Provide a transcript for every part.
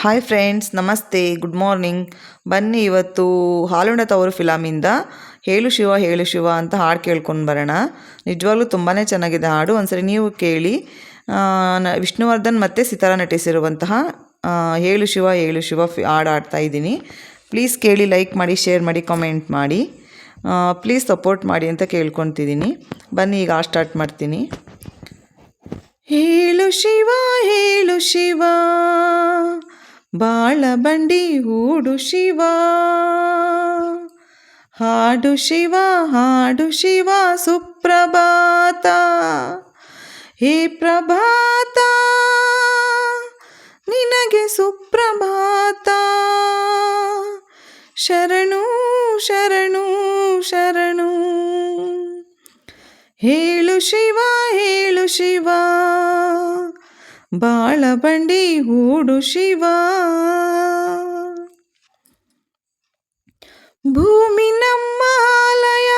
Hi friends, ನಮಸ್ತೆ, good morning. ಬನ್ನಿ ಇವತ್ತು ಹಾಲುಂಡ ತವರು ಫಿಲಮಿಂದ ಹೇಳು ಶಿವ ಹೇಳು ಶಿವ ಅಂತ ಹಾಡು ಕೇಳ್ಕೊಂಡು ಬರೋಣ. ನಿಜವಾಗ್ಲೂ ತುಂಬಾ ಚೆನ್ನಾಗಿದೆ ಹಾಡು, ಒಂದ್ಸರಿ ನೀವು ಕೇಳಿ. ವಿಷ್ಣುವರ್ಧನ್ ಮತ್ತು ಸಿತಾರ ನಟಿಸಿರುವಂತಹ ಹೇಳು ಶಿವ ಹಾಡು ಆಡ್ತಾ ಇದ್ದೀನಿ. ಪ್ಲೀಸ್ ಕೇಳಿ, ಲೈಕ್ ಮಾಡಿ, ಶೇರ್ ಮಾಡಿ, ಕಾಮೆಂಟ್ ಮಾಡಿ, ಪ್ಲೀಸ್ ಸಪೋರ್ಟ್ ಮಾಡಿ ಅಂತ ಕೇಳ್ಕೊತಿದ್ದೀನಿ. ಬನ್ನಿ ಈಗ ಸ್ಟಾರ್ಟ್ ಮಾಡ್ತೀನಿ. ಹೇಳು ಶಿವ ಹೇಳು ಶಿವ, ಬಾಳ ಬಂಡಿ ಹೂಡು ಶಿವ, ಹಾಡು ಶಿವ ಹಾಡು ಶಿವ, ಸುಪ್ರಭಾತ ಹೇ ಪ್ರಭಾತ, ನಿನಗೆ ಸುಪ್ರಭಾತ, ಶರಣು ಶರಣು ಶರಣು. ಹೇಳು ಶಿವ ಹೇಳು ಶಿವ, ಬಾಳ ಬಂಡಿ ಹೂಡು ಶಿವ, ಭೂಮಿ ನಮ್ಮ ಆಲಯ,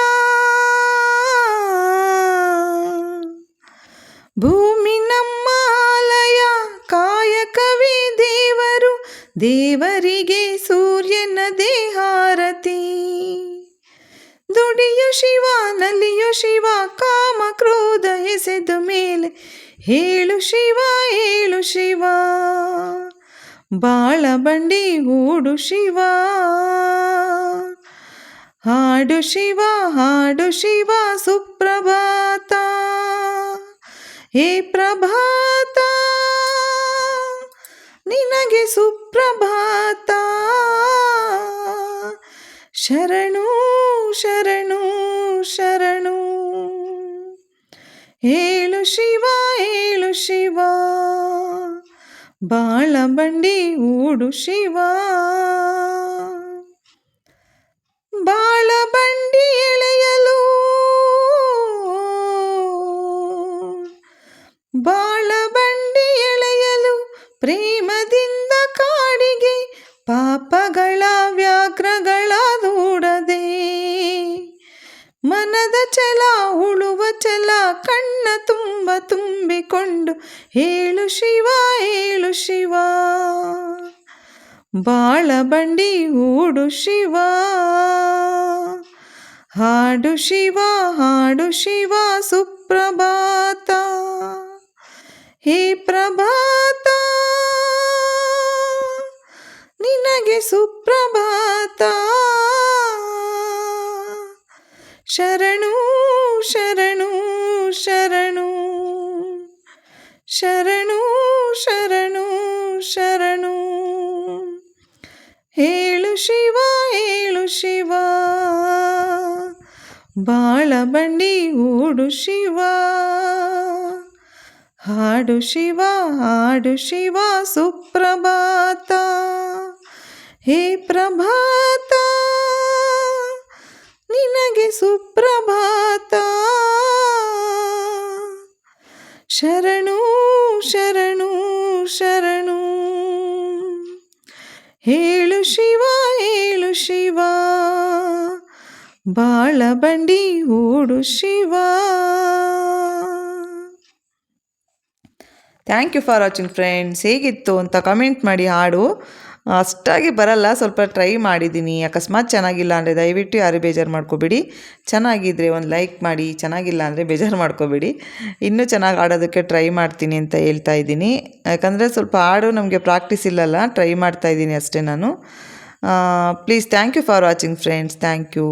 ಭೂಮಿ ನಮ್ಮ ಆಲಯ, ಕಾಯಕವೇ ದೇವರು, ದೇವರಿಗೆ ಸೂರ್ಯನದೇ ಹಾರತಿ, ದುಡಿಯು ಶಿವ ನಲಿಯು ಶಿವ, ಕಾಮ ಕ್ರೋಧ ಎಸೆದ ಮೇಲೆ ಹೇಳು ಶಿವ ಹೇಳು ಶಿವ, ಬಾಳ ಬಂಡಿ ಹೂಡು ಶಿವ, ಹಾಡು ಶಿವ ಹಾಡು ಶಿವ, ಸುಪ್ರಭಾತ ಹೇ ಪ್ರಭಾತ, ನಿನಗೆ ಸುಪ್ರಭಾತ, ಶರಣು ಶರಣು ಶರಣು. ಹೇಳು ಶಿವ ಹೇಳು ಶಿವ, ಬಾಳ ಬಂಡಿ ಹೂಡು ಶಿವ, ಬಾಳ ಬಂಡಿ ಎಳೆಯಲು, ಬಾಳ ಬಂಡಿ ಎಳೆಯಲು, ಪ್ರೇಮದಿಂದ ಕಾಡಿಗೆ ಪಾಪಗಳ ವ್ಯಾಘ್ರಗಳ ದೂಡದೆ, ಮನದ ಛಲ ಉಳುವ ಛಲ ಕಣ್ಣ ತುಂಬ ತುಂಬಿಕೊಂಡು ಹೇಳು ಶಿವ ಹೇಳು ಶಿವ, ಬಾಳ ಬಂಡಿ ಹೂಡು ಶಿವ, ಹಾಡು ಶಿವ ಹಾಡು ಶಿವ, ಸುಪ್ರಭಾತ ಹೇ ಪ್ರಭಾತ, ನಿನಗೆ ಸುಪ್ರಭಾತ, ಶರಣು ಶರಣು ಶರಣು ಶರಣು ಶರಣು ಶರಣು. ಹೇಳು ಶಿವ ಹೇಳು ಶಿವ, ಬಾಳ ಬಂಡಿ ಹೂಡು ಶಿವ, ಹಾಡು ಶಿವ ಹಾಡು ಶಿವ, ಸುಪ್ರಭಾತ ಹೇ ಪ್ರಭಾತ, ನಿನಗೆ ಸುಪ್ರಭಾತ, ಶರಣು ಶರಣು ಶರಣು. ಹೇಳು ಶಿವ ಹೇಳು ಶಿವ, ಬಾಳ ಬಂಡಿ ಹೂಡು Shiva. Thank you for watching friends. ಹೇಗಿತ್ತು ಅಂತ ಕಮೆಂಟ್ ಮಾಡಿ. ಹಾಡು ಅಷ್ಟಾಗಿ ಬರಲ್ಲ, ಸ್ವಲ್ಪ ಟ್ರೈ ಮಾಡಿದ್ದೀನಿ. ಅಕಸ್ಮಾತ್ ಚೆನ್ನಾಗಿಲ್ಲ ಅಂದರೆ ದಯವಿಟ್ಟು ಯಾರು ಬೇಜಾರು ಮಾಡ್ಕೋಬೇಡಿ. ಚೆನ್ನಾಗಿದ್ದರೆ ಒಂದು ಲೈಕ್ ಮಾಡಿ, ಚೆನ್ನಾಗಿಲ್ಲ ಅಂದರೆ ಬೇಜಾರು ಮಾಡ್ಕೋಬೇಡಿ. ಇನ್ನೂ ಚೆನ್ನಾಗಿ ಆಡೋದಕ್ಕೆ ಟ್ರೈ ಮಾಡ್ತೀನಿ ಅಂತ ಹೇಳ್ತಾ ಇದ್ದೀನಿ. ಯಾಕಂದರೆ ಸ್ವಲ್ಪ ಹಾಡು ನಮಗೆ ಪ್ರಾಕ್ಟೀಸ್ ಇಲ್ಲಲ್ಲ, ಟ್ರೈ ಮಾಡ್ತಾಯಿದ್ದೀನಿ ಅಷ್ಟೇ ನಾನು. Please thank you for watching friends. Thank you.